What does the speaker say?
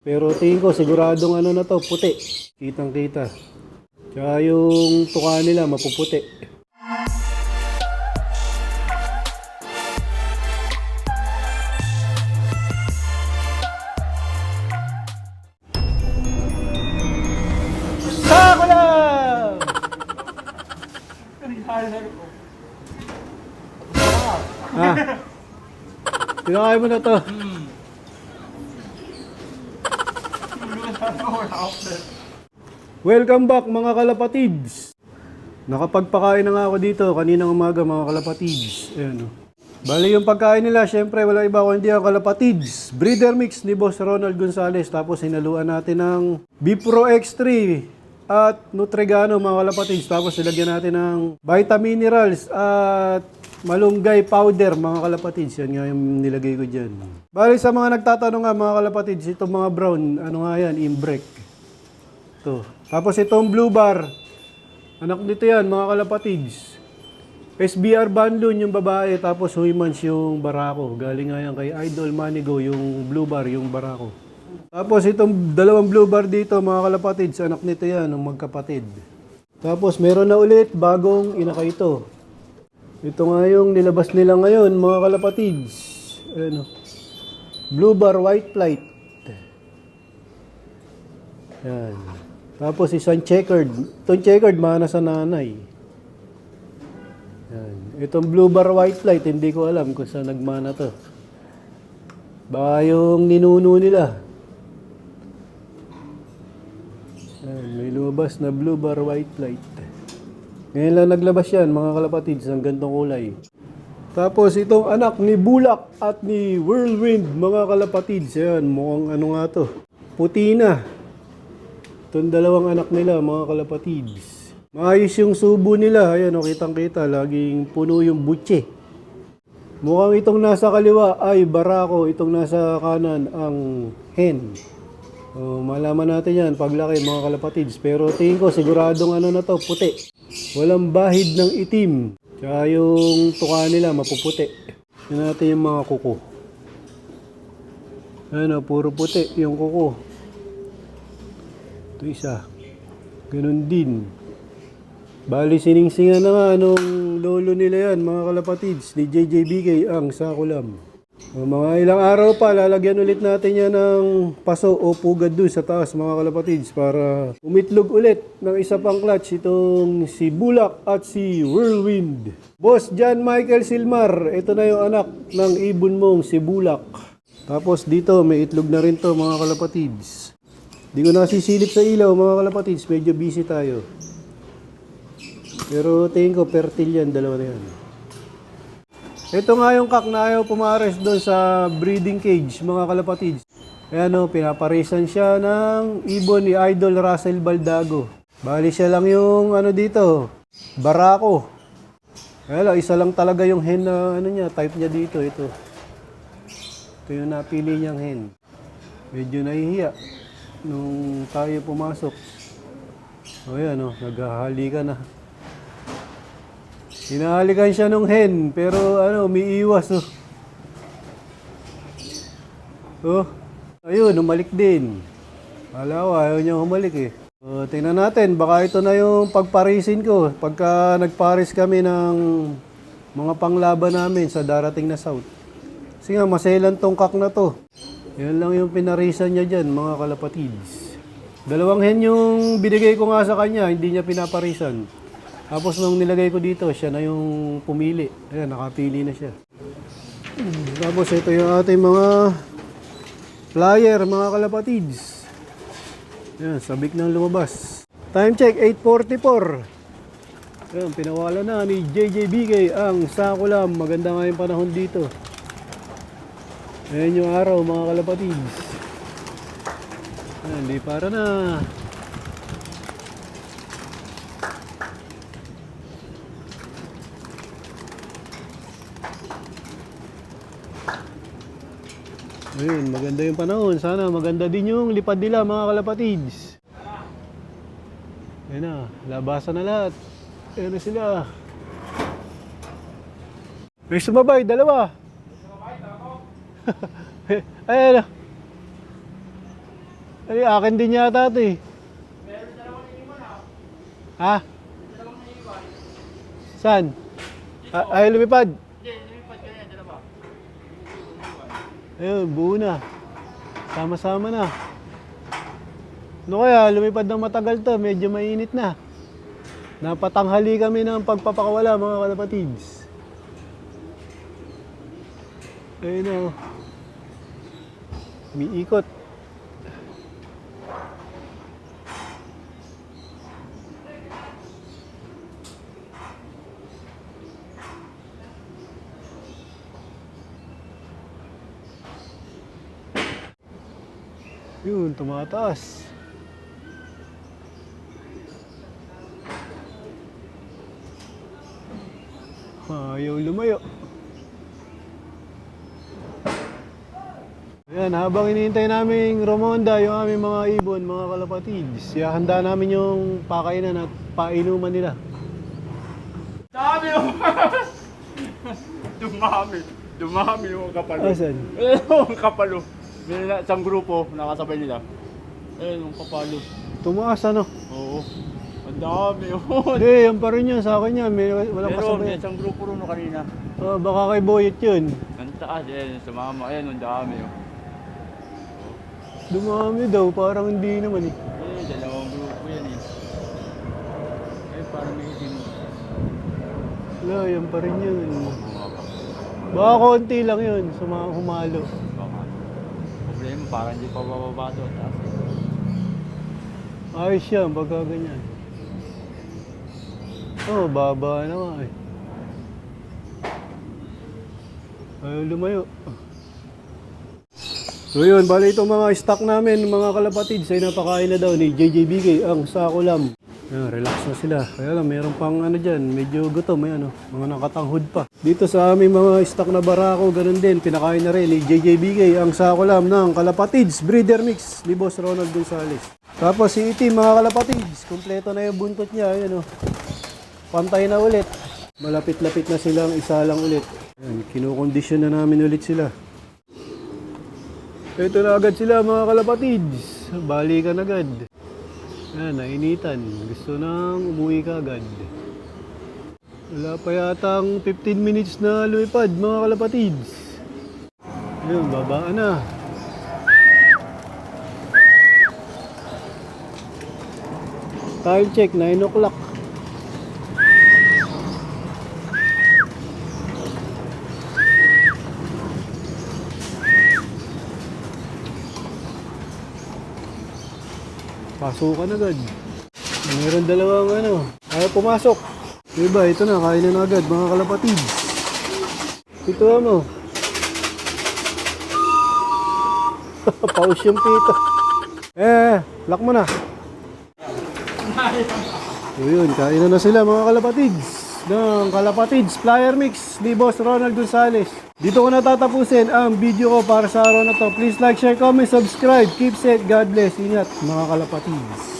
Pero tingin ko siguradong ano na to, puti. Kitang kita. Tsaka yung tuka nila mapuputi. Sako lang! Ah, kinakain mo na to. Welcome back mga kalapatids. Nakapagpakain na nga ako dito kaninang umaga mga kalapatids. Ayan o. Bali yung pagkain nila, syempre wala iba kundi ang kalapatids. Breeder mix ni Boss Ronald Gonzales. Tapos hinaluan natin ng Bipro X3 at Nutregano mga kalapatids. Tapos nilagyan natin ng Vitaminerals at malunggay powder mga kalapatids. Yan nga yung nilagay ko dyan. Bali sa mga nagtatanong nga mga kalapatids, itong mga brown, ano nga yan, imbrek. Ito. Tapos itong blue bar, anak nito yan mga kalapatids. SBR Banlon yung babae, tapos Huymans yung barako. Galing nga yan kay Idol Manigo, yung blue bar, yung barako. Tapos itong dalawang blue bar dito mga kalapatids, anak nito yan, ng magkapatid. Tapos meron na ulit bagong inaka ito. Ito nga yung nilabas nila ngayon mga kalapatids. Ano? Blue bar white flight. Yan. Tapos isang checkered. Itong checkered mana sa nanay. Yan. Itong blue bar white flight, hindi ko alam kung saan nagmana to. Baka yung ninuno nila. Yan. May lumabas na blue bar white flight. Ngayon lang naglabas yan mga kalapatids ng gantong kulay. Tapos itong anak ni Bulak at ni Whirlwind mga kalapatids. Yan, mukhang ano nga to. Puti na. Itong dalawang anak nila mga kalapatids. Maayos yung subo nila. Ayan o, kitang kita. Laging puno yung butche. Mukhang itong nasa kaliwa ay barako. Itong nasa kanan ang hen. O, malaman natin yan paglaki mga kalapatids. Pero tingin ko siguradong ano na to, puti. Walang bahid ng itim. Tsaka yung tuka nila mapuputi. Yan natin yung mga kuko. Ano, puro puti yung kuko. Ito isa. Ganun din. Bali siningsingan na nga nung lolo nila yan mga kalapatids ni JJBK ang sakulam. O, mga ilang araw pa lalagyan ulit natin yan ng paso o pugad dun sa taas mga kalapatids para umitlog ulit ng isa pang clutch itong si Bulak at si Whirlwind. Boss John Michael Silmar, ito na yung anak ng ibon mong si Bulak. Tapos dito may itlog na rin to mga kalapatids. Di ko nasisilip sa ilaw mga kalapatids, medyo busy tayo. Pero tingin ko fertile yan, dalawa na yan. Ito nga yung kak na ayaw pumares doon sa breeding cage mga kalapatids. Ayan o, pinaparisan siya ng ibon ni Idol Russell Baldago. Bali siya lang yung ano dito, barako. Ayan, isa lang talaga yung hen na ano niya, type niya dito, ito. Ito yung napili niyang hen. Medyo nahihiya nung tayo pumasok. O yan o, naghahalikan na. Hinahalikan siya nung hen, pero ano, umiiwas oh. Oh, ayun, umalik din. Alawa, ayaw niya humalik eh. Tingnan natin, baka ito na yung pagparisin ko. Pagka nagparis kami ng mga panglaban namin sa darating na south. Kasi nga, maselan tong kak na to. Yan lang yung pinarisan niya dyan, mga kalapatids. Dalawang hen yung binigay ko nga sa kanya, hindi niya pinaparisan. Tapos nung nilagay ko dito, siya na yung pumili. Ayan, nakapili na siya. Tapos ito yung ating mga flyer, mga kalapatids. Ayan, sabik ng lumabas. Time check, 8:44. Ayan, pinawala na ni JJBK ang sakulam. Maganda nga yung panahon dito. Ayan yung araw, mga kalapatids. Ayan, di para na. Ayun, maganda yung panahon. Sana maganda din yung lipad nila mga kalapatids. Ayun na, labasan na lahat. Ayun na sila. May sumabay, dalawa. Ayun na. Ay, akin din yata ito eh. Ha? Saan? Ay, lumipad. Ayun, buo na. Sama-sama na. Ano kaya, lumipad ng matagal to, medyo mainit na. Napatanghali kami ng pagpapakawala mga kalapatids. Ayun o. Umiikot. Yun, tumataas. Ayaw lumayo. Ayan, habang hinihintay namin Romonda yung aming mga ibon, mga kalapatids, handa namin yung pakainan at painuman nila. Dami yung dumami yung kapalo. Asan? Yung kapalo. May isang grupo, nakasabay nila. Ayun, yung kapalo. Tumaas ano? Oo. Ang dami yun. Hindi, yan pa rin yun. Sa akin yan. Walang Pero may kasabay. isang grupo rin kanina. Baka kay Boyet yun. Ang taas, ayun, sumama. Ayun, ang dami yun. Dumami daw. Parang hindi naman eh. Dalawang grupo yan eh. Ay, parang may itim. Wala, yan pa rin yun. Baka konti lang yun. Humalo. Baka. Problema, parang hindi pa bababa doon. Taas. Ayos yan, pagka ganyan. Baba na nga eh. Ayaw lumayo. So yun, bali itong mga stock namin, mga kalapatids, ay napakain na daw ni JJBK, ang Sakulam. Ayan, relax na sila. Kaya lang, mayroon pang ano dyan, medyo gutom, may ano, mga nakatanghod pa. Dito sa aming mga stock na barako, ganun din, pinakain na rin ni JJBK, ang Sakulam ng Kalapatids Breeder Mix ni Boss Ronald Gonzales. Tapos si Itim, mga kalapatids, kumpleto na yung buntot niya, ayan o. Pantay na ulit. Malapit-lapit na silang isa lang ulit. Ayan, kinukondisyon na namin ulit sila. Ito na agad sila mga kalapatids. Balikan agad. Ayan, nainitan. Gusto nang umuwi ka agad. Wala pa yatang 15 minutes na lumipad mga kalapatids. Ayun, babaan na. Time check, 9 o'clock. Pasukan agad. Mayroon dalawang ano. Ayaw pumasok. Diba, ito na. Kain na agad mga kalapatids. Ito mo. Paus yung pito. Lock mo na. So yun, kain na sila mga kalapatids. Ng Kalapatids Flyer Mix ni Boss Ronald Gonzales. Dito ko natatapusin ang video ko para sa araw na to. Please like, share, comment, subscribe. Keep safe. God bless. Ingat mga kalapatids.